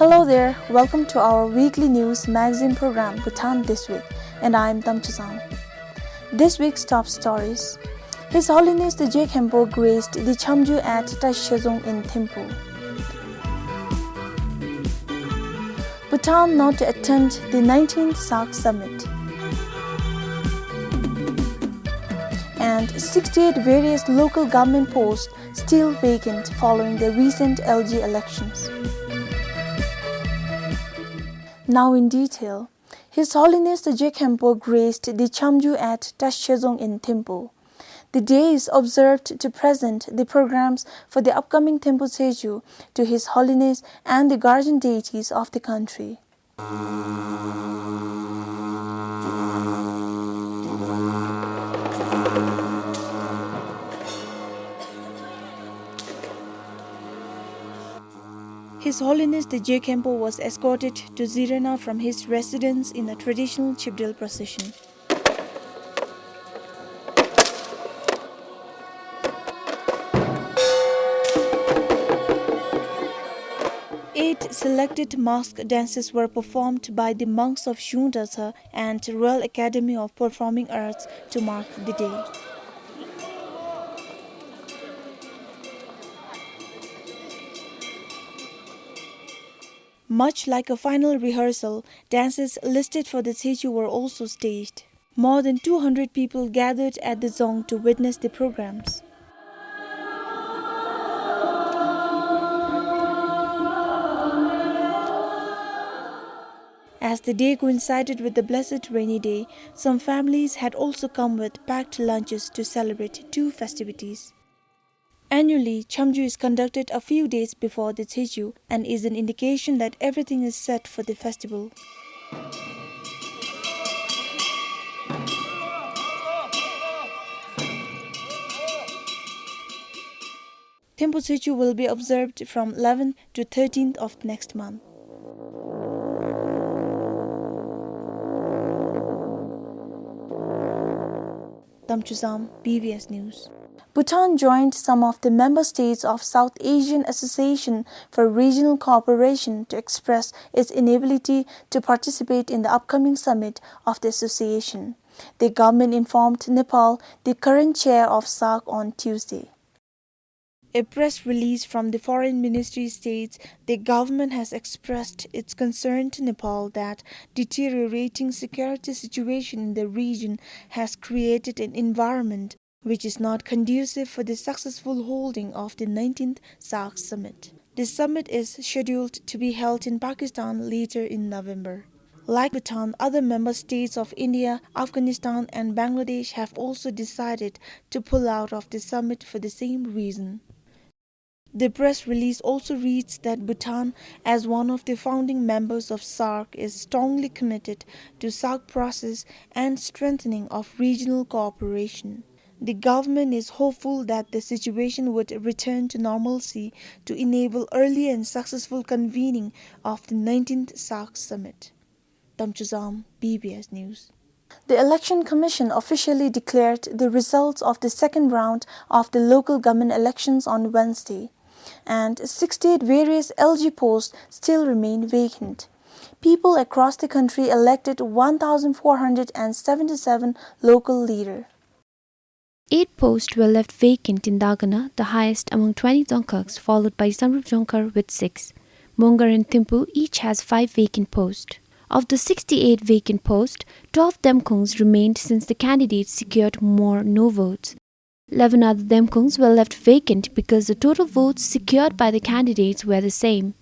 Hello there, welcome to our weekly news magazine program Bhutan This Week, and I am Tamchasam. This week's top stories. His Holiness the Jekhempo graced the Chamju at Tashezong in Thimphu. Bhutan not to attend the 19th SAARC Summit. And 68 various local government posts still vacant following the recent LG elections. Now in detail, His Holiness the Jekhempo graced the Chamju at Tashezong in Thimphu. The day is observed to present the programs for the upcoming Thimphu Seju to His Holiness and the guardian deities of the country. His Holiness the Jekhempo was escorted to Zirana from his residence in a traditional Chibdil procession. Eight selected mask dances were performed by the monks of Shundasa and Royal Academy of Performing Arts to mark the day. Much like a final rehearsal, dances listed for the Seju were also staged. More than 200 people gathered at the Zong to witness the programs. As the day coincided with the blessed rainy day, some families had also come with packed lunches to celebrate two festivities. Annually, Chamju is conducted a few days before the Seju and is an indication that everything is set for the festival. Thimphu Seju will be observed from 11th to 13th of next month. Tamchusam, BBS News. Bhutan joined some of the member states of South Asian Association for Regional Cooperation to express its inability to participate in the upcoming summit of the association. The government informed Nepal, the current chair of SAARC, on Tuesday. A press release from the Foreign Ministry states the government has expressed its concern to Nepal that deteriorating security situation in the region has created an environment which is not conducive for the successful holding of the 19th SAARC Summit. The summit is scheduled to be held in Pakistan later in November. Like Bhutan, other member states of India, Afghanistan and Bangladesh have also decided to pull out of the summit for the same reason. The press release also reads that Bhutan, as one of the founding members of SAARC, is strongly committed to SAARC process and strengthening of regional cooperation. The government is hopeful that the situation would return to normalcy to enable early and successful convening of the 19th SAARC Summit. Tamchusam, BBS News. The Election Commission officially declared the results of the second round of the local government elections on Wednesday, and 68 various LG posts still remain vacant. People across the country elected 1,477 local leaders. 8 posts were left vacant in Dagana, the highest among 20 Dzongkhaks, followed by Samrup Dzongkhar with 6. Mongar and Thimphu each has 5 vacant posts. Of the 68 vacant posts, 12 Demkongs remained since the candidates secured more no votes. 11 other Demkongs were left vacant because the total votes secured by the candidates were the same.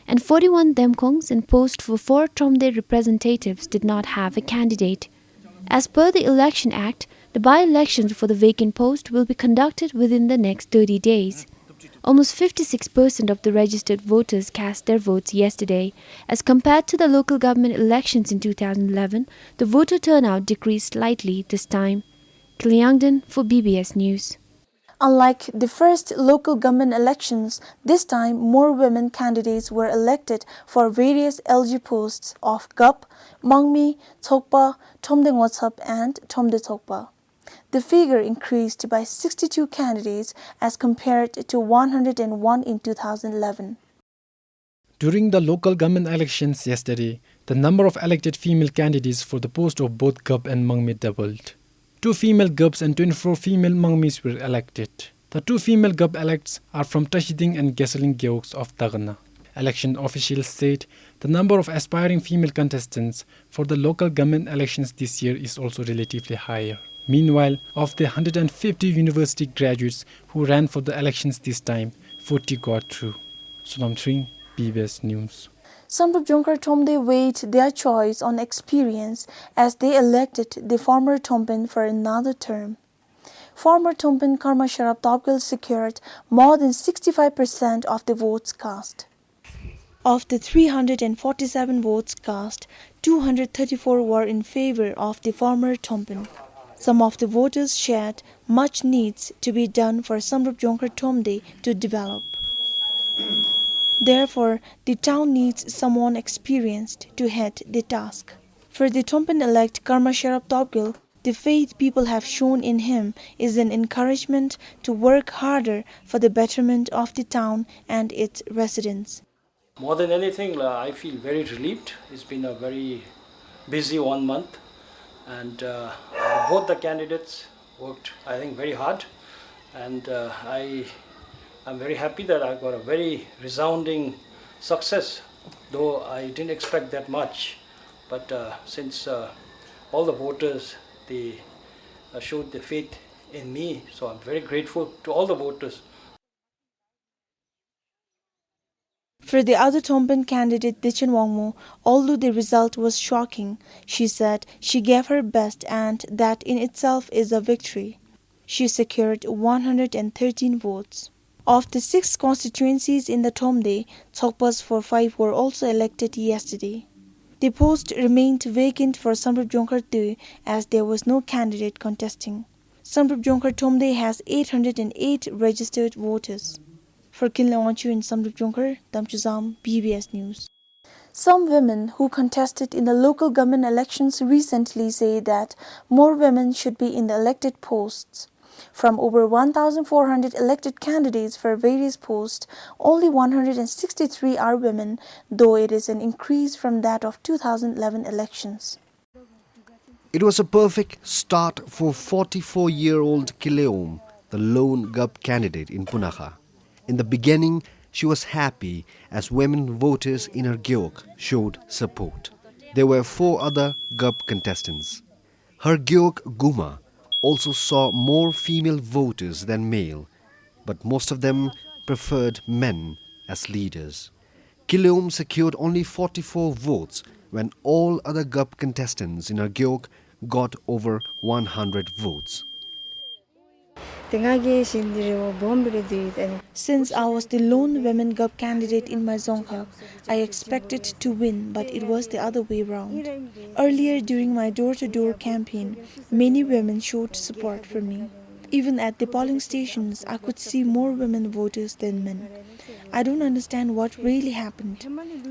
And 41 Demkongs in post for 4 Tromde representatives did not have a candidate. As per the Election Act, the by-elections for the vacant post will be conducted within the next 30 days. Almost 56% of the registered voters cast their votes yesterday. As compared to the local government elections in 2011, the voter turnout decreased slightly this time. Kalyangdan for BBS News. Unlike the first local government elections, this time more women candidates were elected for various LG posts of GUP, Mangmi, Thokpa, Thomde Ngotsap and Thomde Thokpa. The figure increased by 62 candidates as compared to 101 in 2011. During the local government elections yesterday, the number of elected female candidates for the post of both Gup and Mangmi doubled. 2 female Gups and 24 female Mangmis were elected. The 2 female Gup elects are from Tashiding and Geseling Gyeoks of Dagana. Election officials said the number of aspiring female contestants for the local government elections this year is also relatively higher. Meanwhile, of the 150 university graduates who ran for the elections this time, 40 got through. Sonam Tring, PBS News. Samrup Jongkar Thomde weighed their choice on experience as they elected the former Thompen for another term. Former Thompen Karma Sharap Topgal secured more than 65% of the votes cast. Of the 347 votes cast, 234 were in favor of the former Thompen. Some of the voters shared much needs to be done for Samrup Jongkar Thomde to develop. Therefore, the town needs someone experienced to head the task. For the Thompen-elect Karma Sharap Topgil, the faith people have shown in him is an encouragement to work harder for the betterment of the town and its residents. More than anything, I feel very relieved. It's been a very busy 1 month, and both the candidates worked, I think, very hard, and I'm very happy that I got a very resounding success, though I didn't expect that much. But since all the voters, they showed their faith in me, so I'm very grateful to all the voters. For the other Thompen candidate Dichin Wangmo, although the result was shocking, she said she gave her best and that in itself is a victory. She secured 113 votes. Of the 6 constituencies in the Thomde, Thokpas for 5 were also elected yesterday. The post remained vacant for Samrup Jongkar II as there was no candidate contesting. Samrup Jongkar Thomde has 808 registered voters. For Kinle Wanchu in Samrup Jongkar, Damchuzam, PBS News. Some women who contested in the local government elections recently say that more women should be in the elected posts. From over 1,400 elected candidates for various posts, only 163 are women, though it is an increase from that of 2011 elections. It was a perfect start for 44-year-old Kileom, the lone Gup candidate in Punakha. In the beginning, she was happy as women voters in her Gyeok showed support. There were 4 other Gup contestants. Her Gyeok Guma also saw more female voters than male, but most of them preferred men as leaders. Kileom secured only 44 votes when all other Gup contestants in her Gyeok got over 100 votes. Since I was the lone women Gup candidate in my Dzongkha, I expected to win, but it was the other way round. Earlier during my door-to-door campaign, many women showed support for me. Even at the polling stations, I could see more women voters than men. I don't understand what really happened.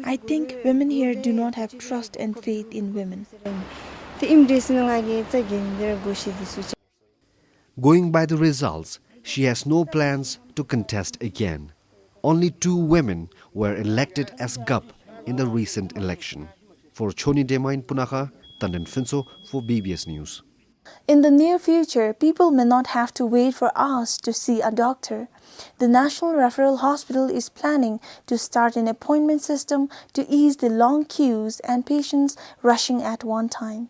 I think women here do not have trust and faith in women. Going by the results, she has no plans to contest again. Only 2 women were elected as Gup in the recent election. For Choni Dema in Punakha, Tanden Finso for BBS News. In the near future, people may not have to wait for hours to see a doctor. The National Referral Hospital is planning to start an appointment system to ease the long queues and patients rushing at one time.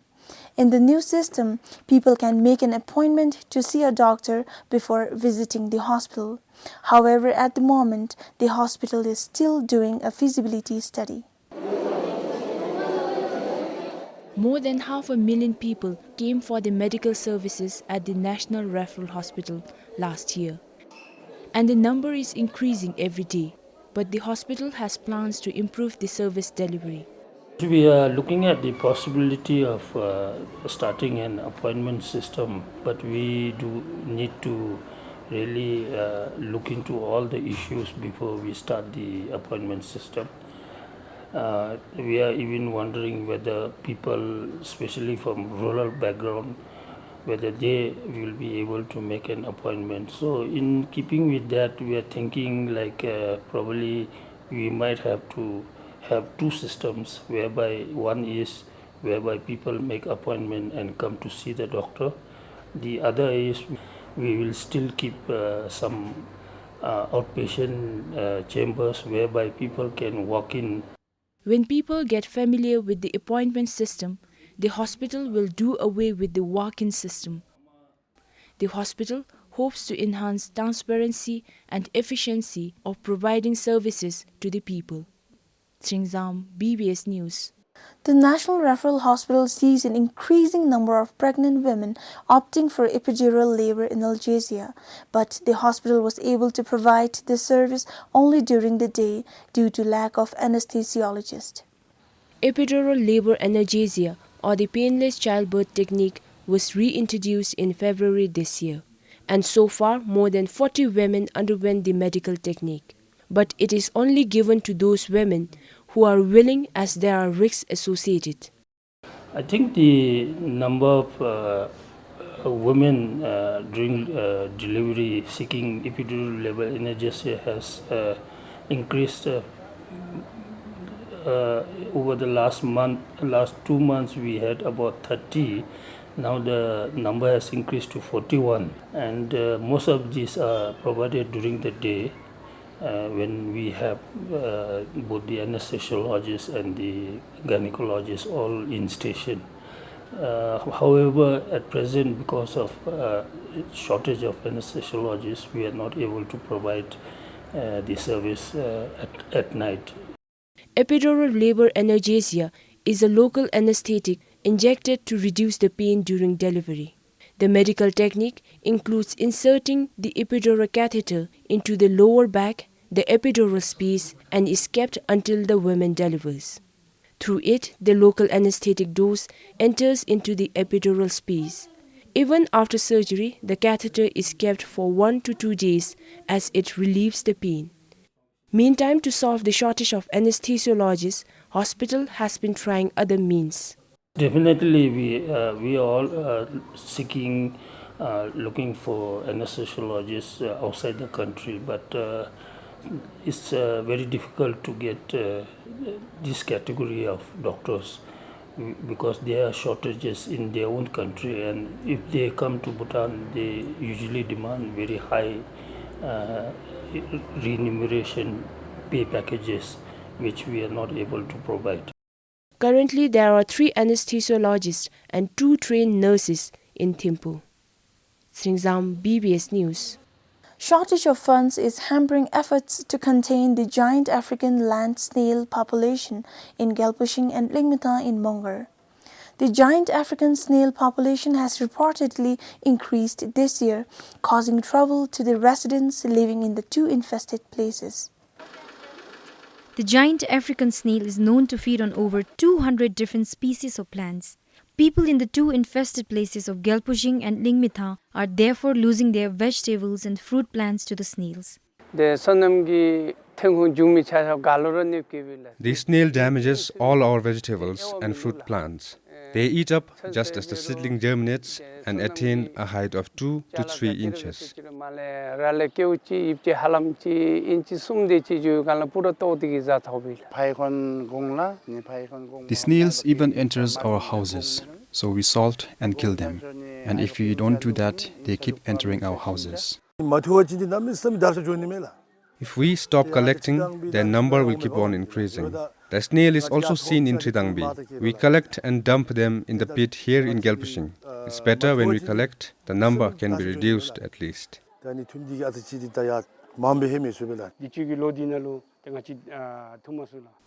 In the new system, people can make an appointment to see a doctor before visiting the hospital. However, at the moment, the hospital is still doing a feasibility study. More than 500,000 people came for the medical services at the National Referral Hospital last year. And the number is increasing every day. But the hospital has plans to improve the service delivery. We are looking at the possibility of starting an appointment system, but we do need to really look into all the issues before we start the appointment system. We are even wondering whether people, especially from rural background, whether they will be able to make an appointment. So in keeping with that, we are thinking like probably we might have to have two systems, whereby one is whereby people make appointment and come to see the doctor. The other is we will still keep some outpatient chambers whereby people can walk in. When people get familiar with the appointment system, the hospital will do away with the walk-in system. The hospital hopes to enhance transparency and efficiency of providing services to the people. Sringzam, BBS News. The National Referral Hospital sees an increasing number of pregnant women opting for epidural labor in Algeria, but the hospital was able to provide this service only during the day due to lack of anesthesiologists. Epidural labor analgesia, or the painless childbirth technique, was reintroduced in February this year, and so far more than 40 women underwent the medical technique. But it is only given to those women who are willing, as there are risks associated. I think the number of women during delivery seeking epidural labor analgesia has increased over the last 2 months. We had about 30. Now the number has increased to 41, and most of these are provided during the day when we have both the anesthesiologist and the gynecologist all in station. However, at present, because of shortage of anesthesiologists, we are not able to provide the service at night. Epidural labor analgesia is a local anesthetic injected to reduce the pain during delivery. The medical technique includes inserting the epidural catheter into the lower back, the epidural space, and is kept until the woman delivers. Through it, the local anesthetic dose enters into the epidural space. Even after surgery, the catheter is kept for 1 to 2 days as it relieves the pain. Meantime, to solve the shortage of anesthesiologists, hospital has been trying other means. Definitely, we are all seeking, looking for anesthesiologists outside the country, but it's very difficult to get this category of doctors because there are shortages in their own country, and if they come to Bhutan, they usually demand very high remuneration pay packages, which we are not able to provide. Currently, there are 3 anesthesiologists and 2 trained nurses in Thimphu. Sringzam, BBS News. Shortage of funds is hampering efforts to contain the giant African land snail population in Gelpushing and Lingmita in Mongar. The giant African snail population has reportedly increased this year, causing trouble to the residents living in the 2 infested places. The giant African snail is known to feed on over 200 different species of plants. People in the 2 infested places of Gelpushing and Lingmita are therefore losing their vegetables and fruit plants to the snails. The snail damages all our vegetables and fruit plants. They eat up just as the seedling germinates and attain a height of 2 to 3 inches. The snails even enters our houses, so we salt and kill them. And if we don't do that, they keep entering our houses. If we stop collecting, their number will keep on increasing. The snail is also seen in Tridangbi. We collect and dump them in the pit here in Gelpushing. It's better when we collect, the number can be reduced at least.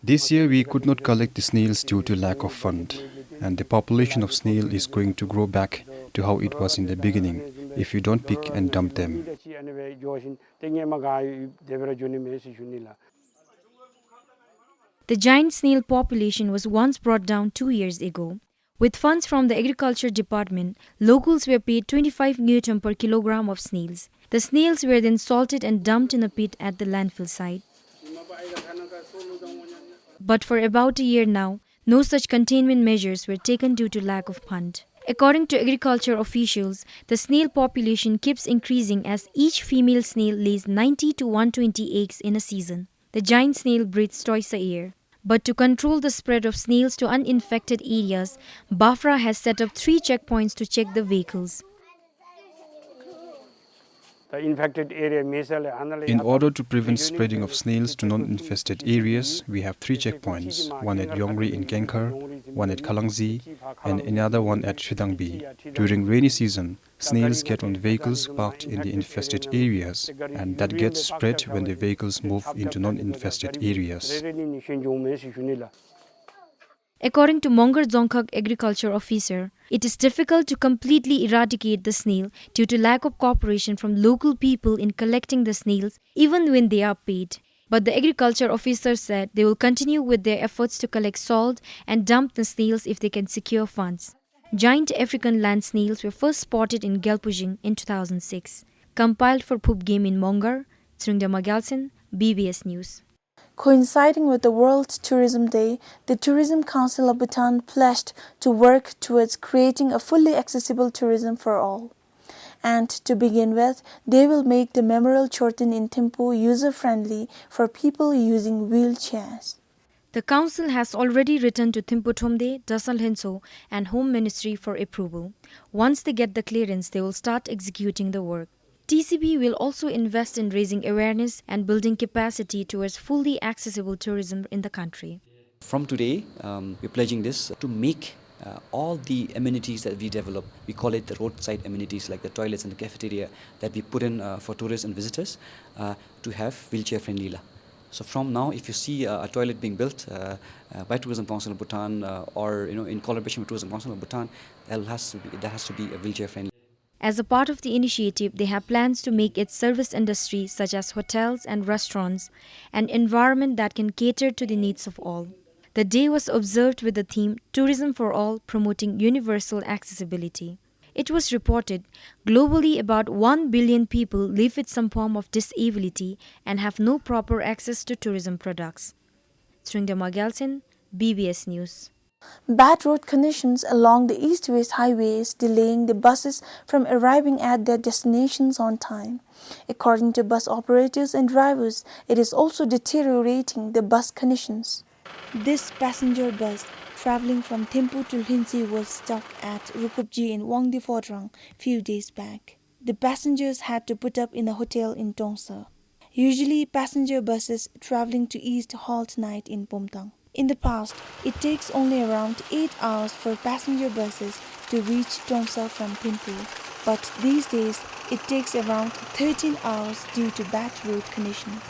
This year we could not collect the snails due to lack of fund, and the population of snail is going to grow back to how it was in the beginning if you don't pick and dump them. The giant snail population was once brought down 2 years ago. With funds from the Agriculture Department, locals were paid 25 Newton per kilogram of snails. The snails were then salted and dumped in a pit at the landfill site. But for about a year now, no such containment measures were taken due to lack of fund. According to agriculture officials, the snail population keeps increasing as each female snail lays 90 to 120 eggs in a season. The giant snail breathes twice a year. But to control the spread of snails to uninfected areas, Bafra has set up 3 checkpoints to check the vehicles. The infected area In order to prevent spreading of snails to non-infested areas, we have 3 checkpoints, one at Yongri in Genkar, one at Kalangzi, and another one at Shidangbi. During rainy season, snails get on vehicles parked in the infested areas, and that gets spread when the vehicles move into non-infested areas. According to Mongar Dzongkhag agriculture officer, it is difficult to completely eradicate the snail due to lack of cooperation from local people in collecting the snails even when they are paid. But the agriculture officer said they will continue with their efforts to collect salt and dump the snails if they can secure funds. Giant African land snails were first spotted in Gelpujing in 2006. Compiled for Phup Game in Mongar, Tsrungda Magalsen, BBS News. Coinciding with the World Tourism Day, the Tourism Council of Bhutan pledged to work towards creating a fully accessible tourism for all. And to begin with, they will make the memorial Chorten in Thimphu user-friendly for people using wheelchairs. The council has already written to Thimphu Thomde, Dasal Hinso and Home Ministry for approval. Once they get the clearance, they will start executing the work. TCB will also invest in raising awareness and building capacity towards fully accessible tourism in the country. From today, we're pledging this to make all the amenities that we develop, we call it the roadside amenities like the toilets and the cafeteria that we put in for tourists and visitors to have wheelchair friendly. So from now, if you see a toilet being built by Tourism Council of Bhutan or in collaboration with Tourism Council of Bhutan, that has to be a wheelchair friendly. As a part of the initiative, they have plans to make its service industry, such as hotels and restaurants, an environment that can cater to the needs of all. The day was observed with the theme Tourism for All, promoting universal accessibility. It was reported globally about 1 billion people live with some form of disability and have no proper access to tourism products. Tsrungda Magalsen, BBS News. Bad road conditions along the east-west highway is delaying the buses from arriving at their destinations on time. According to bus operators and drivers, it is also deteriorating the bus conditions. This passenger bus traveling from Thimphu to Lhinsi was stuck at Rukupji in Wangdi Phodrang few days back. The passengers had to put up in a hotel in Tongsa. Usually, passenger buses traveling to east halt night in Pumtang. In the past, it takes only around 8 hours for passenger buses to reach Tongsa from Thimphu, but these days it takes around 13 hours due to bad road conditions.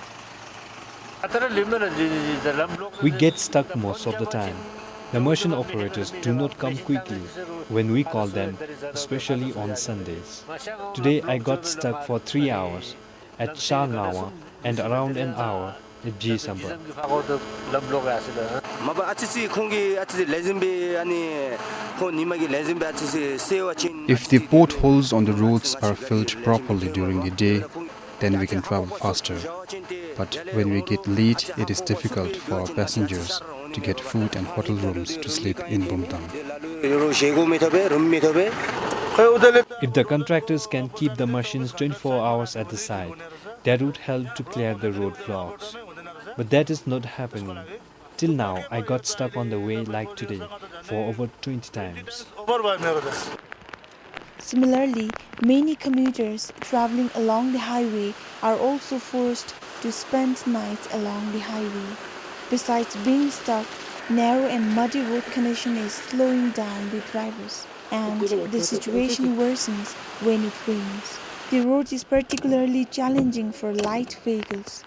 We get stuck most of the time. The merchant operators do not come quickly when we call them, especially on Sundays. Today I got stuck for 3 hours at Shangawa and around an hour at Jisamba. If the potholes on the roads are filled properly during the day, then we can travel faster. But when we get late, it is difficult for our passengers to get food and hotel rooms to sleep in Bumtang. If the contractors can keep the machines 24 hours at the site, that would help to clear the roadblocks. But that is not happening. Till now, I got stuck on the way like today for over 20 times. Similarly, many commuters traveling along the highway are also forced to spend nights along the highway. Besides being stuck, narrow and muddy road condition is slowing down the drivers, and the situation worsens when it rains. The road is particularly challenging for light vehicles.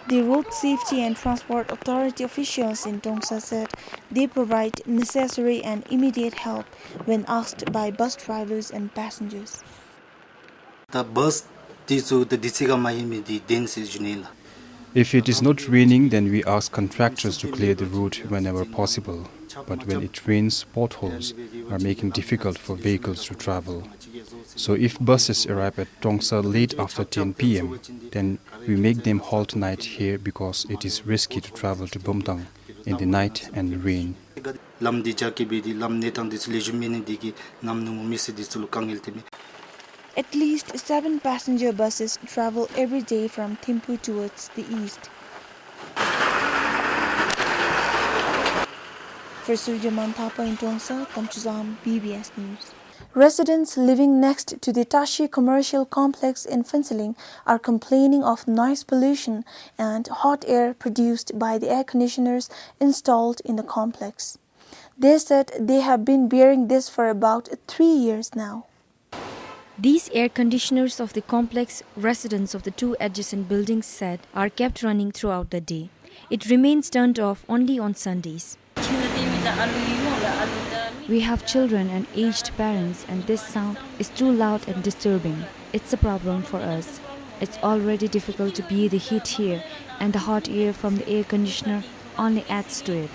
The Road Safety and Transport Authority officials in Tongsa said they provide necessary and immediate help when asked by bus drivers and passengers. If it is not raining, then we ask contractors to clear the road whenever possible. But when it rains, potholes are making it difficult for vehicles to travel. So if buses arrive at Tongsa late after 10 p.m., then we make them halt night here because it is risky to travel to Bumtang in the night and rain. At least 7 passenger buses travel every day from Thimphu towards the east. For Surjaman Thapa in Tongsa, Tamchuzam, BBS News. Residents living next to the Tashi commercial complex in Phinsiling are complaining of noise pollution and hot air produced by the air conditioners installed in the complex. They said they have been bearing this for about 3 years now. These air conditioners of the complex, residents of the 2 adjacent buildings said, are kept running throughout the day. It remains turned off only on Sundays. We have children and aged parents, and this sound is too loud and disturbing. It's a problem for us. It's already difficult to bear the heat here, and the hot air from the air conditioner only adds to it.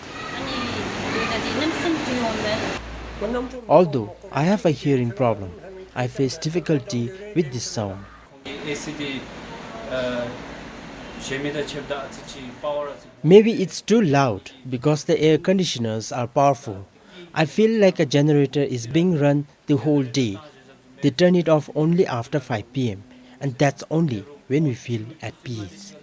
Although I have a hearing problem, I face difficulty with this sound. Maybe it's too loud because the air conditioners are powerful. I feel like a generator is being run the whole day. They turn it off only after 5 p.m. and that's only when we feel at peace.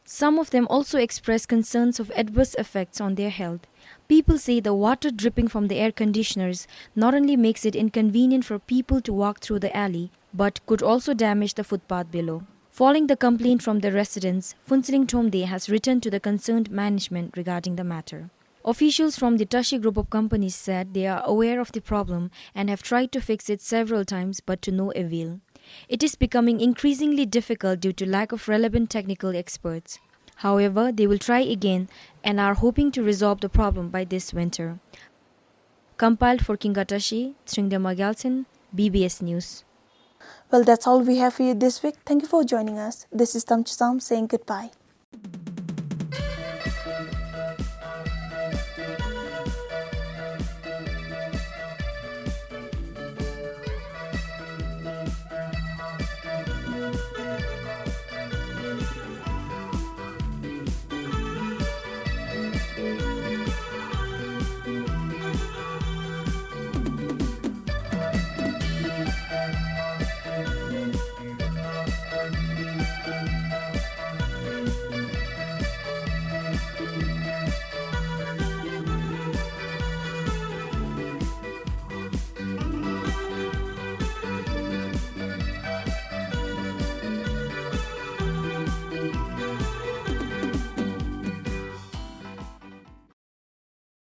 Some of them also express concerns of adverse effects on their health. People say the water dripping from the air conditioners not only makes it inconvenient for people to walk through the alley, but could also damage the footpath below. Following the complaint from the residents, Phinsiling Thomde has written to the concerned management regarding the matter. Officials from the Tashi group of companies said they are aware of the problem and have tried to fix it several times but to no avail. It is becoming increasingly difficult due to lack of relevant technical experts. However, they will try again and are hoping to resolve the problem by this winter. Compiled for Kingatashi, Sringde Magalsin, BBS News. Well, that's all we have for you this week. Thank you for joining us. This is Tamchuzam saying goodbye.